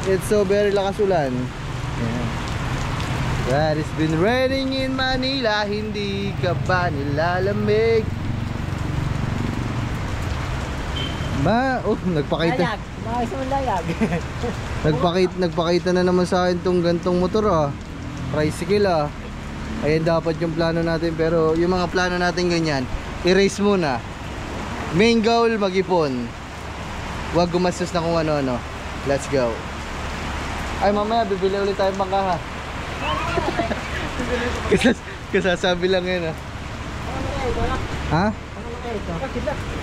It's so very lakas ulan. That it's been raining in Manila, hindi ka ba nilalamig? Nagpakita. Layag, mga isang layag. Nagpakita na naman sa akin tong gantong motor tricycle Ayan dapat yung plano natin pero yung mga plano natin ganyan, erase muna. Main goal, mag-ipon. Huwag gumastos na kung ano-ano. Let's go. Ay mamaya bibili ulit tayong bangka Kasasabi lang yun Ha?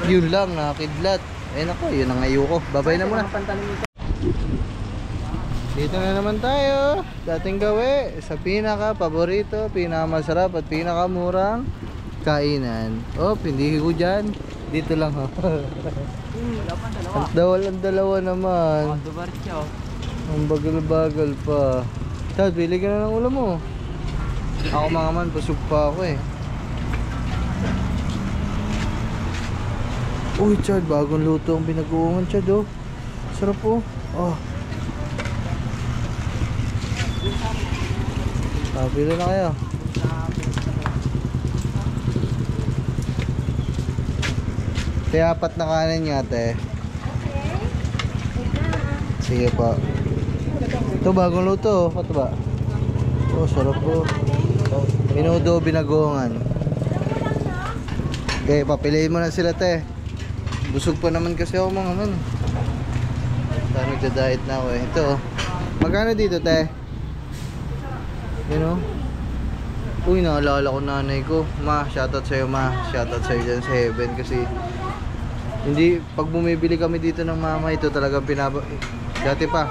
Yun lang, nakakidlat. Ayun ako, yun ang ayoko. Babay na muna. Dito na naman tayo. Dating gawi sa pinaka-paborito, pinaka-masarap at pinaka-murang kainan. Hindi ko dyan. Dito lang ang dalawa naman. Ang bagal-bagal pa. Tad, bili ka na ng ulam mo. Ako mga man, busog pa ako Uy, Chad, bagong luto ang binagoongan, Chad, sarap pili na kayo. Kaya 4 na kanin nga, te. Sige pa. Ito bagong luto, ito ba? Sarap po. Minudo binagoongan. Okay, papiliin mo na sila, te. Busog pa naman kasi ako mga man. Saan nagda-diet na ako Ito magkano dito, te? Uy, naalala ko nanay ko. Ma, shoutout sa'yo, ma. Shoutout sa'yo dyan sa heaven. Kasi hindi, pag bumibili kami dito ng mama, ito talagang dati pa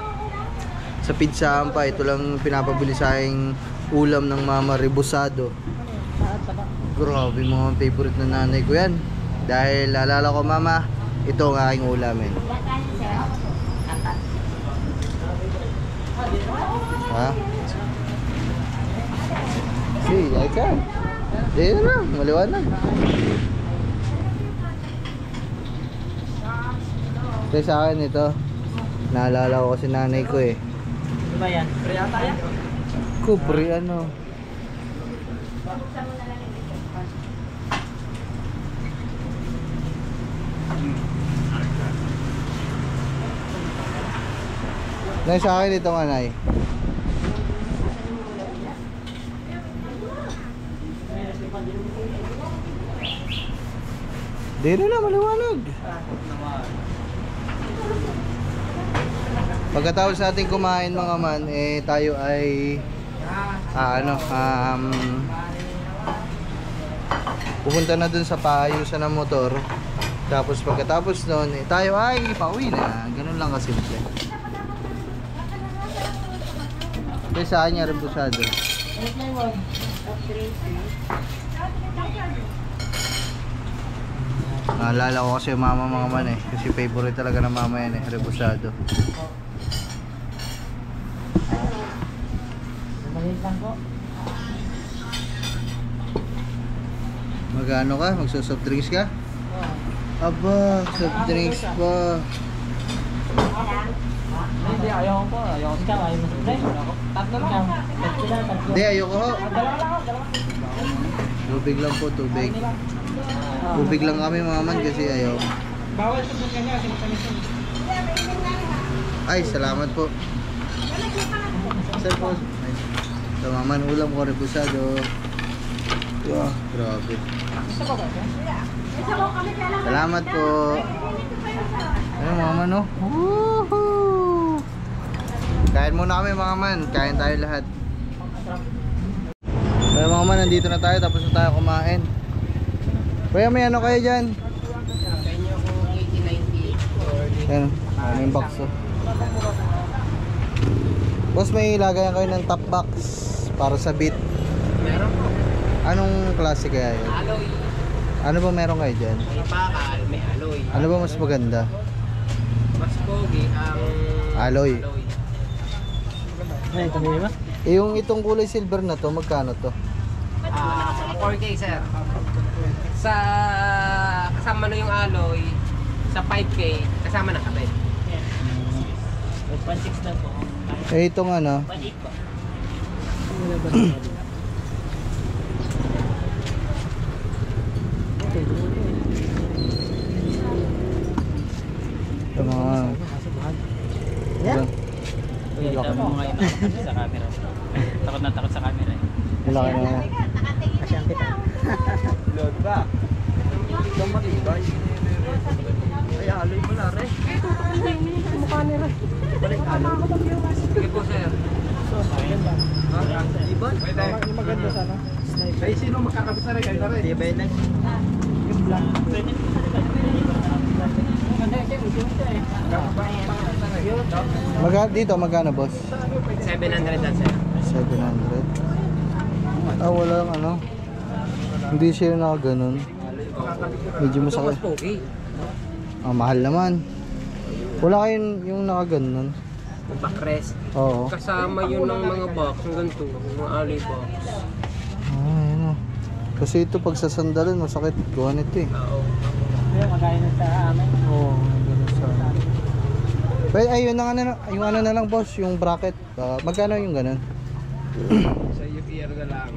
sa pizzahan pa, ito lang pinapabili sa aking ulam ng mama, rebusado. Grabe, mga favorite na nanay ko yan. Dahil alala ko, mama, ito ang aking ulamin. Ha? See, I can. Dito na, maliwanag. Kasi sa akin ito, naalala ko kasi nanay ko Ano ba yan? Priyata yan. Kubre Nay, sa akin ito nga, Nay. Dito na, maliwanag. Pagkatapos natin kumain mga man, tayo ay pupunta na dun sa paayusan ng motor. Tapos pagkatapos nun, tayo ay pauwi na. Ganun lang kasimple. Kaya saan niya rebusado? Naalala ko kasi yung mama mga man eh. Kasi favorite talaga ng mama yan eh, rebusado. Maliit lang po. Magano ka? Magsosoft drinks ka? Aba, soft drinks pa. Hindi, ayaw ko po. Ayaw ko siya. Ayaw mo sa play. Tatlo lang. Tatlo. Hindi, ayoko ho. Tubig lang po, tubig. Tubig lang kami mga man kasi ayaw. Bawal sa bukan niya kasi matamis yun. Ay, salamat po. Sir po. Ay, ito mga man, ulam ko rebusado. Wow, grabe. Salamat po. Ayun mga man, oh. Woohoo! Kain muna kami mga man. Kain tayo lahat. Ayun mga man, nandito na tayo. Tapos na tayo kumain. Kuya, may ano kayo dyan? Ayan, may box oh. Boss, may lagayan kayo ng top box para sa beat. Meron po. Anong klase kaya yun? Alloy. Ano ba meron kayo dyan? May bakal, may alloy. Ano ba mas maganda? Mas pogi ang Alloy. Ay, ito ba? Yung itong kulay silver na to, magkano to? 4K sir. Sa kasama na yung alloy, sa 5K, kasama na kabel. 1.6 lang po. Eh itong ano? 1.8 po. Ito mga... Yeah. Uy, Ito mo ngayon sa camera. Takot na takot sa camera eh. Malaki na. Asyang kita. Load ba? Ito matibay. Ay, haloy mo na rin. Balik haloy. Sige po sir. Ibon? Yung maganda sana. Ay, sino magkakabit na rin? Kayo na rin. Di ba yun lang? Yung black. Pwede mo sa likod. Dito, magkano boss? 700 lang sir. 700. Ah, walang ano. Hindi siya nakaganon. Medyo Mas masakit. pogi. Ah, mahal naman. Wala kayong yung nakaganon. Backrest. Oo. Kasama yun ng mga box, ng ganito, mga alloy box. Ah, yun o. Kasi ito pag sasandalan, masakit. Gawa nito eh. Oo. Kaya magkaya na sa amin. Oo, ganun sa... Pwede, ay, yun yung ano na lang boss, yung bracket. Magkano yung ganun? Sa UPR na lang.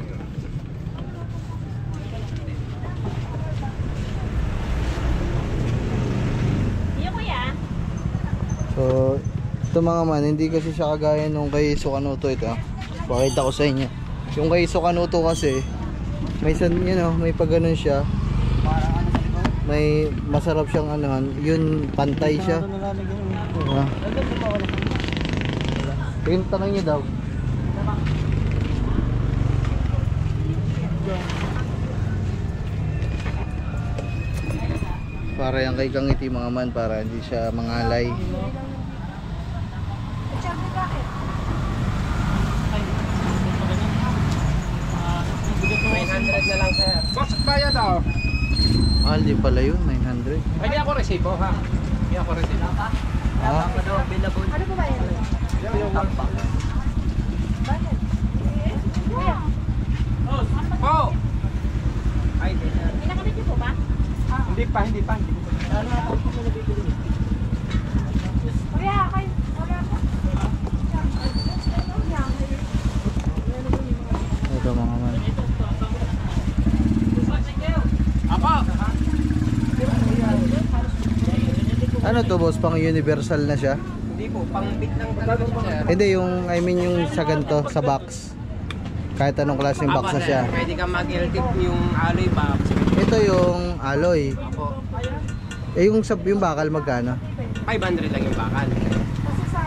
Iyo kuya. So, ito mga man, hindi kasi siya kagaya nung kay Sukanuto ito. Pakita ko sa inyo. Yung kay Sukanuto kasi, may may pag ganun siya. May masarap siyang anuhan. Yun, pantay siya. Ah. Yung tanong niyo daw. Para yung kay Kangiti mga man, para hindi siya mangalay. $900 na lang sir. Boss, bayad daw. Mahal din pala yun, 900. Hindi ako resibo ha. Hindi ako resibo. Ah, Ano po ba yan? Yung tampak. Oh! Ay, Pinakabit niyo po ba? hindi pa. Hindi ko pa. Kuya, kayo. Wala po. ito mga man. Ako! Ano to boss, pang universal na siya? Hindi po, pang-bit lang talaga siya sir. Hindi, yung yung sa ganito, sa box. Kahit anong klaseng box na siya. Pwede ka mag-LTIP yung alloy box. Ito yung alloy. Ako, Eh yung bakal magkano? 500 lang yung bakal. Kasi sa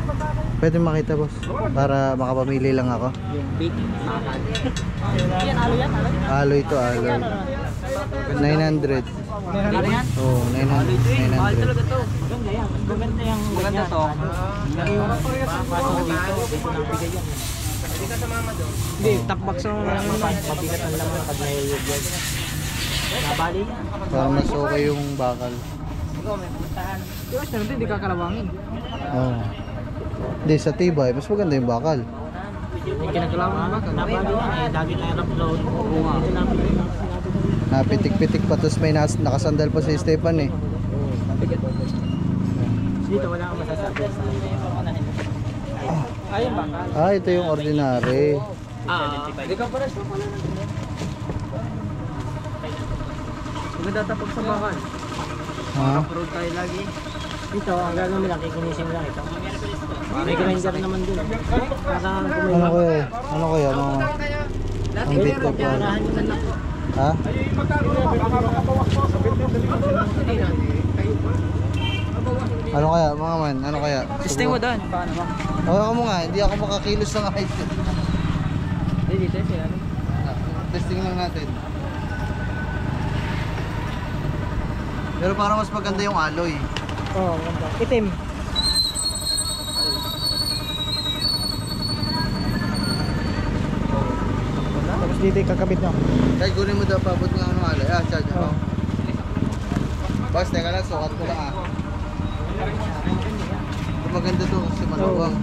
baba ng Pwede makita boss, para makapamili lang ako. Yung big bakal. Yan, alo yan, alo. Alloy to, alloy. 900. Alo yan? Oh, 900. Mahal talaga to. Maganda yan, mas maganda yung maganda to. Yung pasok dito, dito lang bigay yan. Hindi ka sumama doon. Hindi, top box ang mabigat ang laman pag nahilog yan. Nabali yan. Para mas okay yung bakal. Di ba siya hindi kakalawangin? Oh. Hindi, sa tibay, mas maganda yung bakal. Yung kinakalawang bakal. Nabali yan eh, lagi tayo upload. Ito lang bigay lang sinabi ko. Napitik-pitik pa, tapos may nakasandal pa si Stefan eh. Mabigat. Dito wala kang masasabi. Ayun bakal. Ah, ito yung ordinary. Hindi ka pares pa pala. Magtatapag sa bakal. Ha? Road tayo lagi. Dito, ang gagawin nila, kikinisin lang ito. May grinder naman dun. Para Ano kaya? Ano kaya? Ang bit ko pa. Ha? Ano kaya mga man? Ano kaya? Testing mo doon. Paano mo? Ako mo nga, hindi ako makakilos ng item. Hindi, dito siya. Testing lang natin. Pero parang mas maganda yung alloy. Oo, maganda. Itim. Tapos dito kakabit na. Kaya kunin mo daw pabot ng ano alloy. Ah, charge ako. Boss, teka lang, sukat ko lang ah. Ito maganda to kasi maluwang.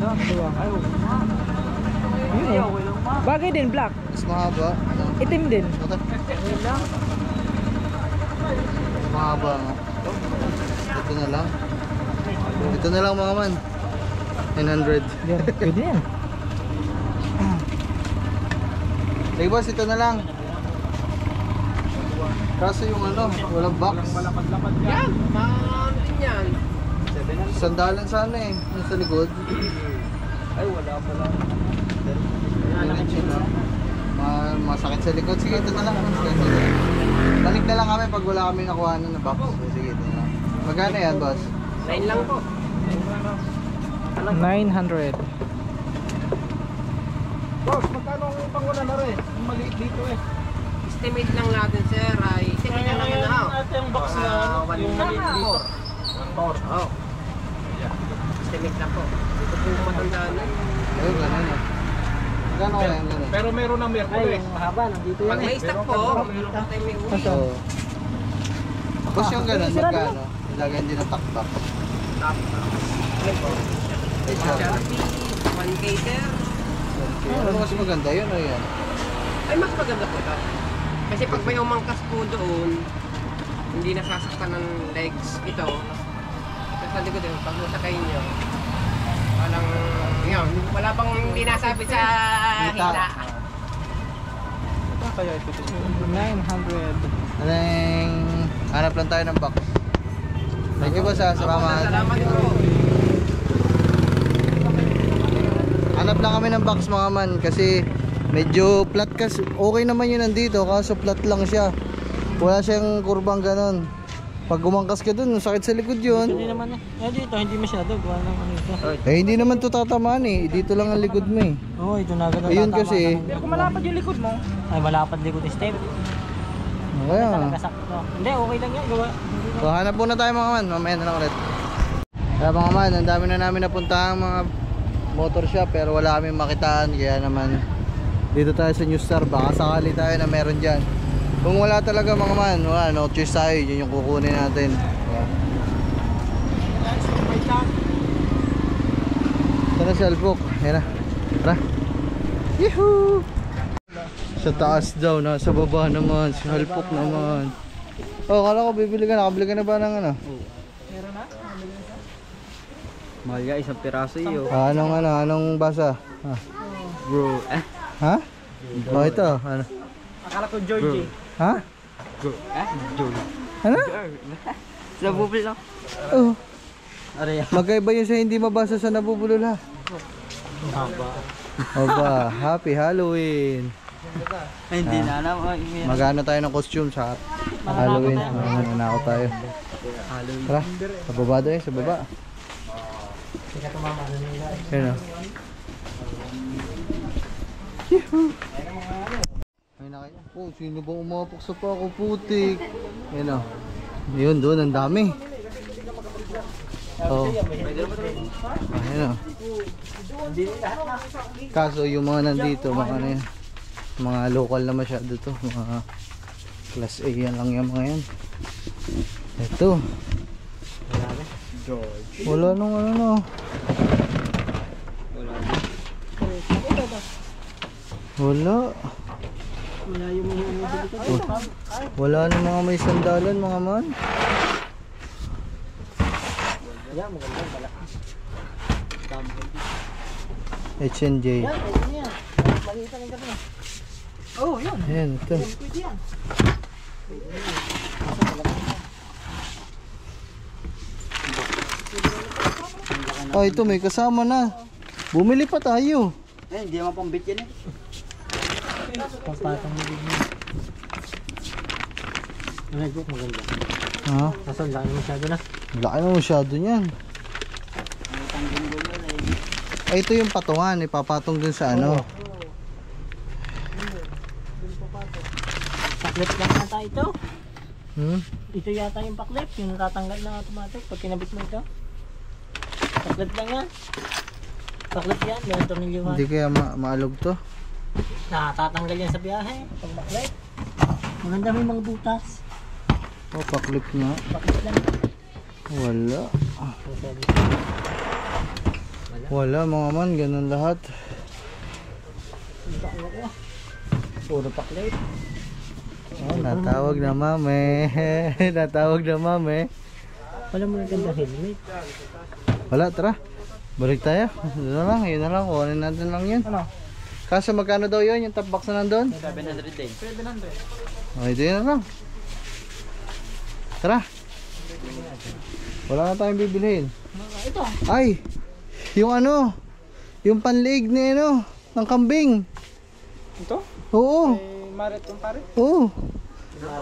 Bagay din, black. Mas mahaba. Ano? Itim din. Ito. Mas mahaba nga. Ito na lang. Ito na lang mga man. 900. Yan, pwede yan. Sige boss, ito na lang. Kaso yung ano, walang box. Yan, maano din yan. Sandalan sana eh, yung sa likod. Ay, wala pala. Masakit sa likod. Sige, ito na lang. Balik na lang kami pag wala kami nakuha na box. Sige, ito na lang. Magkano yan boss? 9 lang po. 900. Boss, magkano ang panguna na rin? Yung maliit dito eh. Estimate lang natin sir ay estimate lang naman na. Yung box na ano, yung maliit dito. 1 Oh. Estimate lang po. Ito po matandaan na. Ayun, ganun eh. Magkano kaya yung ganun? Pero meron ng Mercury. Ay, yung mahaba, nandito Pag yan may eh. stock po, meron po tayo may uwi. So, boss yung ganun, magkano? Ilagyan din ng takpak. Ay, siya. Sharpie, 1K sir. Ano mas maganda yun o yan? Ay, mas maganda po ito. Kasi pag may umangkas po doon, hindi nasasaktan ng legs ito. Ito sa likod yun, pag nasakay nyo, walang, yun, wala bang hindi nasabi sa Hita. hita. Kaya ito. 900. Anong hanap lang tayo ng box. Thank you boss ha, salamat. Salamat din po. Hanap lang kami ng box mga man kasi medyo flat kasi okay naman yun nandito kaso flat lang siya. Wala siyang kurbang ganon. Pag gumangkas ka dun, sakit sa likod yun. Hindi naman eh. Dito, hindi masyado. Gawa ng ano ito. Eh hindi naman to tatamaan eh. Dito lang ang likod mo eh. Oo, ito na agad. Ayun kasi. Pero kung malapad yung likod mo. Ay, malapad likod yung step. Kaya. Nakasakto. Hindi, okay lang yan. Gawa. So hanap muna tayo mga man. Mamaya na lang ulit. Kaya mga man, ang dami na namin napuntahang mga motor shop pero wala kami makitaan. Kaya naman dito tayo sa New Star. Baka sakali tayo na meron dyan. Kung wala talaga mga man, wala, no choice tayo. Yun yung kukunin natin. Kaya. Ito na si Alpok. Ayan na. Tara. Yehoo! Sa taas daw, nasa baba naman. Si Alpok naman. Oh, kala ko bibili ka na. Nakabili ka na ba ng ano? Mahal nga, isang piraso iyo. Anong basa? Ah. Bro, Ha? Oh, ito. Ano? Akala ko Georgie. Ha? Joey. Ano? Sa bubul lang. Oh. Aray, Magkaiba yun sa hindi mabasa sa nabubulol ha. Haba. Oba, happy Halloween. hindi na naman. Magano tayo ng costume sa Halloween. Mananako tayo. Tara, sa baba doon, sa baba. Hindi ka tumama na nila. Ayun o. Yuhu. Ayun na kayo. Oh, sino bang umapok sa pako putik? Ayun o. Yun doon, ang dami. Oh. Ayun o. Kaso yung mga nandito, mga ano yan, mga local na masyado to, mga class A yan lang yung mga yan. Ito. Wala nung ano no. Wala. Wala nung mga may sandalan mga man. Yan, maganda pala. H&J. Yan, pwede na yan. Maliit ang gabi. Oh, yan. Ayan, ito. Pwede yan. Oh, ito may kasama na. Bumili pa tayo. Eh, hindi naman pang bit yan eh. Pampatang nabig mo. Ang nagbook maganda. Ha? Kaso laki masyado na. Laki na masyado niyan. Ay, ito yung patungan. Ipapatong dun sa ano. Paklit lang yata ito. Hmm? Ito yata yung paklit. Yung natatanggal na automatic pag kinabit mo ito. Paklit lang yan. Paklit yan. Meron tornilyuhan. Hindi kaya maalog to. Natatanggal yan sa biyahe. Pag paklit. Maganda may mga butas. Oh, paklip nga. Paklit lang. Wala. Wala mga man. Ganun lahat. Puro paklit. Oh, natawag na mami. Natawag na mami. Wala mo na ganda helmet. Wala, tara. Balik tayo. Yun na lang, yun na lang. Kuhanin natin lang yun. Ano? Kaso magkano daw yun? Yung top box na nandun? 700 din. 700. Oh, ito yun na lang. Tara. Wala na tayong bibilihin. Ito. Ay! Yung ano? Yung panliig ni ano? Ng kambing. Ito? Oo. Maret yung pare. Oo.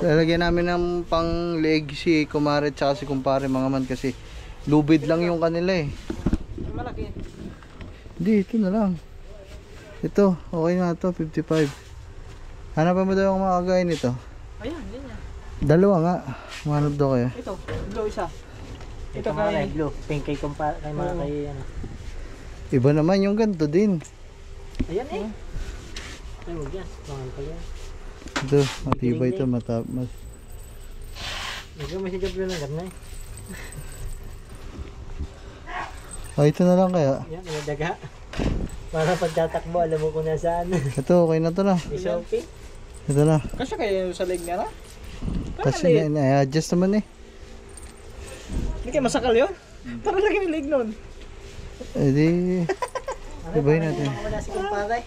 Lalagyan namin ng pang-leg si kumare at si kumpare mga man kasi lubid lang yung kanila eh. Malaki. Hindi, ito na lang. Ito, okay na ito, 55. Hanapan mo daw yung mga kagaya nito. Ayan, ganyan. Dalawa nga. Mahanap daw kayo. Ito, blue isa. Ito kay blue. Pink kay kumpara kay mga kay ano. Iba naman yung ganito din. Ayan eh. Ay, wag yan. Pangan pala yan. Ito, matibay ito. Medyo masigab yun lang na eh. Oh, ito na lang kaya. Yan, may daga. Para pagtatakbo, alam mo kung nasaan. Ito, okay na to na. May Shopee. Ito na. Kasi kayo sa leg niya na? Kasi na-adjust naman eh. Hindi kayo masakal yun? Para lagi may leg nun. Eh di, ibahin natin. Wala si kumpare.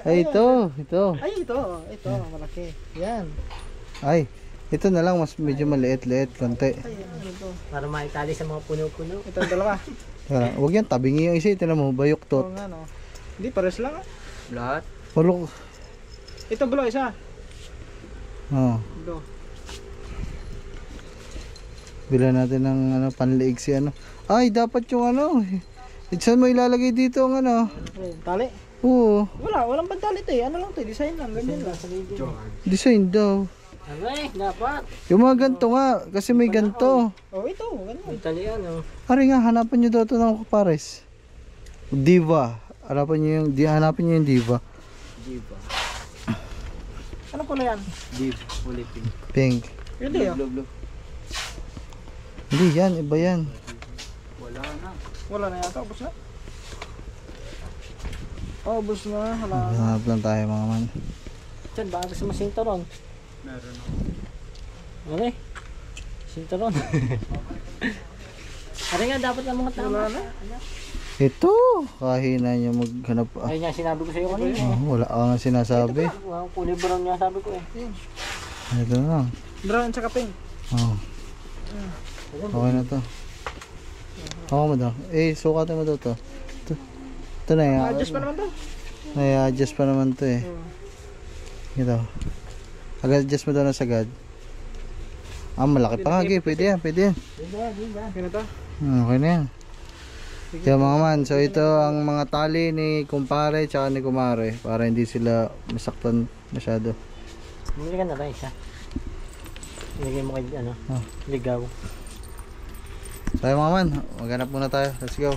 Ay, ito. Ay, ito. Ito, malaki. Yan. Ay, ito na lang. Mas medyo maliit-liit. Konti. Ay, ano to? Para maitali sa mga puno-puno. Ito ang dalawa. Huwag yan, tabingi yung isa. Tinan mo, bayuktot. Oo nga no. Hindi, pares lang ah. Lahat? Walok. Ito blue isa. Oh. Blue. Bila natin ng ano, panliig si ano. Ay, dapat yung ano. Saan mo ilalagay dito ang ano? Tali? Oo. Walang pantalit eh. Ano lang to, design lang. Ganyan lang. Design daw. Aray, dapat. Yung mga ganito nga. Kasi may ganito. Oh, ito. Ganyan. Tali ano. Ari nga, hanapan nyo daw ito ng kapares. Diva. Hanapin nyo yung diva. Diva. Ano pala yan? Diva. Ulit pink. Pink. Hindi ah. Blue. Hindi yan, iba yan. Wala na. Wala na yata. Ubus na. Oh, ubus na. Wala na. Hanap lang tayo mga man. Diyan, baka gusto mo sinturon. Meron na. Aray. Sinturon. Aray nga, dapat na mga tama. Wala na. Ito, kahina niya maghanap. Ay nga, sinabi ko sa'yo kanina. Wala ka nga sinasabi. Wow, kulay brown nga sabi ko eh. Ito na lang. Brown tsaka pink. Oh. Okay na to. Okay mo daw. Eh, sukatin mo daw to. Ito na yan. Adjust pa naman to. Nai-adjust pa naman to eh. Ito. Ag-adjust mo daw na sagad. Ah, malaki pa nga. Okay, pwede yan. Diba? Kaya na to? Okay na yan. Kaya mga man, so ito ang mga tali ni kumpare tsaka ni kumare para hindi sila masaktan masyado. Bumili ka na ba isa? Ilagay mo kay ano, ligaw. So mga man, maghanap muna tayo. Let's go.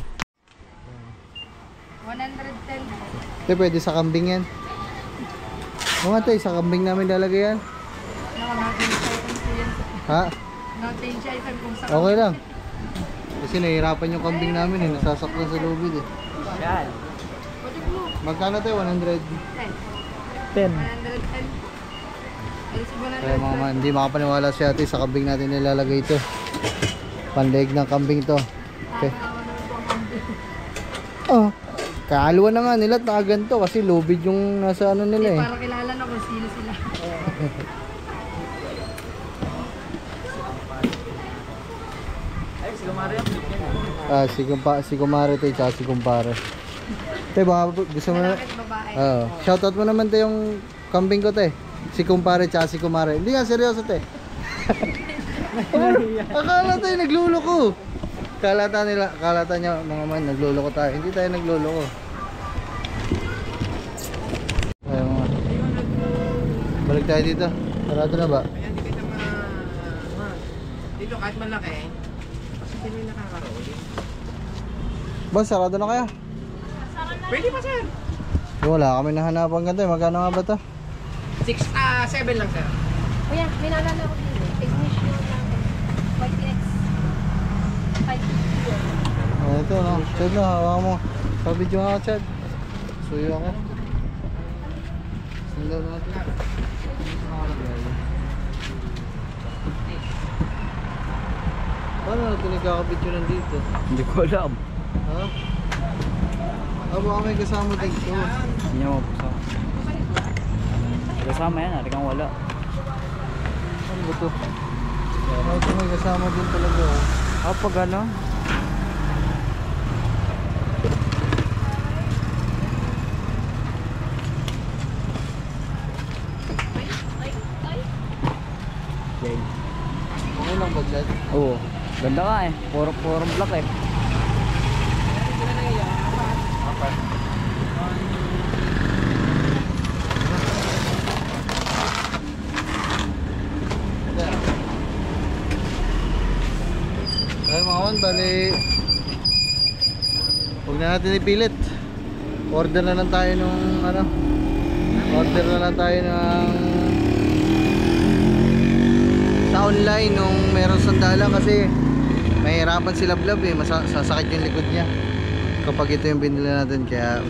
110. Pwede sa kambing yan. Mga tayo, sa kambing namin lalagay yan. No, no-change item po yan. Ha? No-change item kung sa Okay lang. Kasi nahihirapan yung kambing namin eh. Nasasaktan sa lubid eh. Yan. Magkano tayo? 100? 10. 110. Kaya mga man, hindi makapaniwala si ate sa kambing natin nilalagay ito. Pandaig ng kambing to. Okay. Oh, kahaluan na nga nila at nakaganto kasi lubid yung nasa ano nila eh. Para kilala na kung sino sila. Si kumare tayo tsaka si kumpare. Tayo baka gusto mo na. Bakit babae? Oo. Shoutout mo naman tayo yung kambing ko tayo. Si kumpare tsaka si kumare. Hindi nga seryoso tayo. Akala tayo nagluloko. Kalata niya mga man nagluloko tayo. Hindi tayo nagluloko. Ay mga. Balik tayo dito. Sarado na ba? Kaya hindi kita dito kahit malaki, kasi hindi may nakakaroon. Boss, sarado na kaya? Pwede pa sir. Wala kami nahanapan ganito. Magkano nga ba to? 7 lang sir. Kuya, may naalala ko din eh. Ignition lang. YTX. 550. Ito no. Chad na, hawakan mo. Sa video nga Chad. Suyo ako. Sundan natin. Paano natin nagkakabidyo nandito? Hindi ko alam. Ha? Baka may kasama dito. Hindi mo po kasama yan, hari kang wala. Ano ba ito? Ito may kasama din talaga. Pag ano? Okay lang ba Chad? Oo. Ganda nga eh. Purong black eh. Ay mga man, bali huwag na natin ipilit. Order na lang tayo nung ano. Order na lang tayo ng sa online nung meron sandalan kasi mahirapan sila blab eh. Sasakit yung likod niya kapag ito yung binili natin. Kaya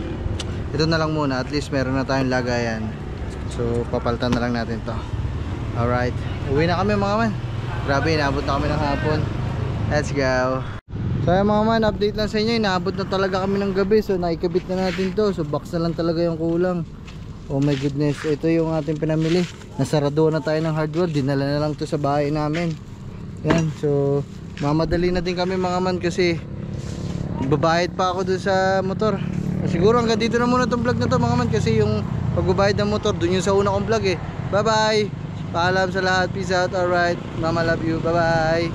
ito na lang muna, at least meron na tayong lagayan. So papalitan na lang natin to. Alright, uwi na kami mga man. Grabe, inaabot na kami ng hapon. Let's go. So ayun mga man, update lang sa inyo. Inaabot na talaga kami ng gabi. So naikabit na natin to. So box na lang talaga yung kulang. Oh my goodness, ito yung ating pinamili. Nasarado na tayo ng hardware. Dinala na lang to sa bahay namin. Yan, so mamadali na din kami mga man kasi babayad pa ako dun sa motor. Siguro hanggang dito na muna tong vlog na to mga man, kasi yung pagbabayad ng motor dun yung sa una kong vlog eh. Bye bye, paalam sa lahat, peace out. Alright, mama love you, bye bye.